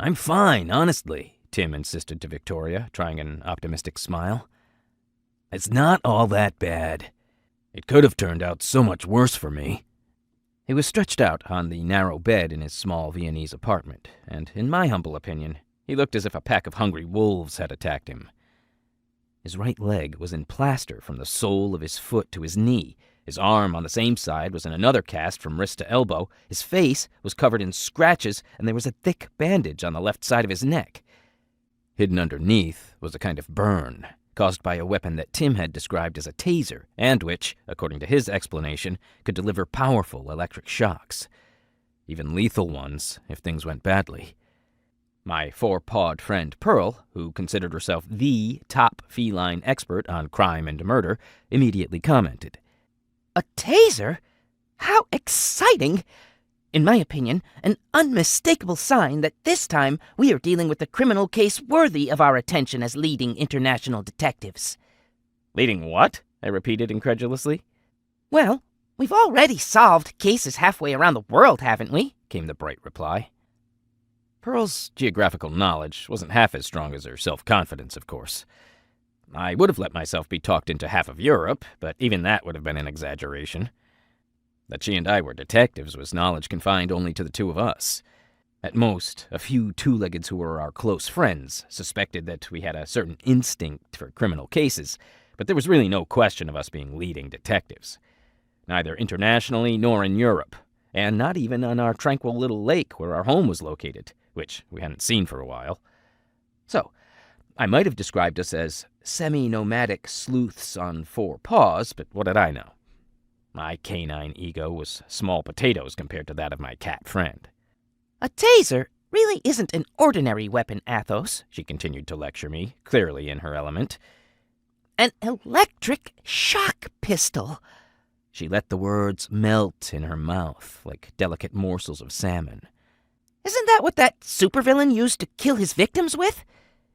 I'm fine, honestly, Tim insisted to Victoria, trying an optimistic smile. It's not all that bad. It could have turned out so much worse for me. He was stretched out on the narrow bed in his small Viennese apartment, and in my humble opinion, he looked as if a pack of hungry wolves had attacked him. His right leg was in plaster from the sole of his foot to his knee. His arm on the same side was in another cast from wrist to elbow. His face was covered in scratches, and there was a thick bandage on the left side of his neck. Hidden underneath was a kind of burn, caused by a weapon that Tim had described as a taser, and which, according to his explanation, could deliver powerful electric shocks. Even lethal ones, if things went badly. My four-pawed friend Pearl, who considered herself the top feline expert on crime and murder, immediately commented, "A taser? How exciting! In my opinion, an unmistakable sign that this time we are dealing with a criminal case worthy of our attention as leading international detectives." "Leading what?" I repeated incredulously. "Well, we've already solved cases halfway around the world, haven't we?" came the bright reply. Pearl's geographical knowledge wasn't half as strong as her self-confidence, of course. I would have let myself be talked into half of Europe, but even that would have been an exaggeration. That she and I were detectives was knowledge confined only to the two of us. At most, a few two-leggeds who were our close friends suspected that we had a certain instinct for criminal cases, but there was really no question of us being leading detectives. Neither internationally nor in Europe, and not even on our tranquil little lake where our home was located, which we hadn't seen for a while. So, I might have described us as semi-nomadic sleuths on four paws, but what did I know? My canine ego was small potatoes compared to that of my cat friend. "A taser really isn't an ordinary weapon, Athos," she continued to lecture me, clearly in her element. "An electric shock pistol." She let the words melt in her mouth like delicate morsels of salmon. "Isn't that what that supervillain used to kill his victims with?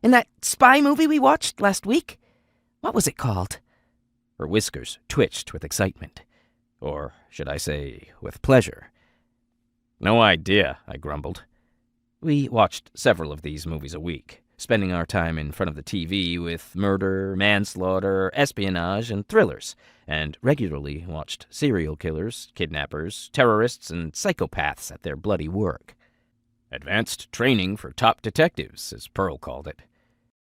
In that spy movie we watched last week? What was it called?" Her whiskers twitched with excitement. Or should I say, with pleasure? "No idea," I grumbled. We watched several of these movies a week, spending our time in front of the TV with murder, manslaughter, espionage, and thrillers, and regularly watched serial killers, kidnappers, terrorists, and psychopaths at their bloody work. Advanced training for top detectives, as Pearl called it.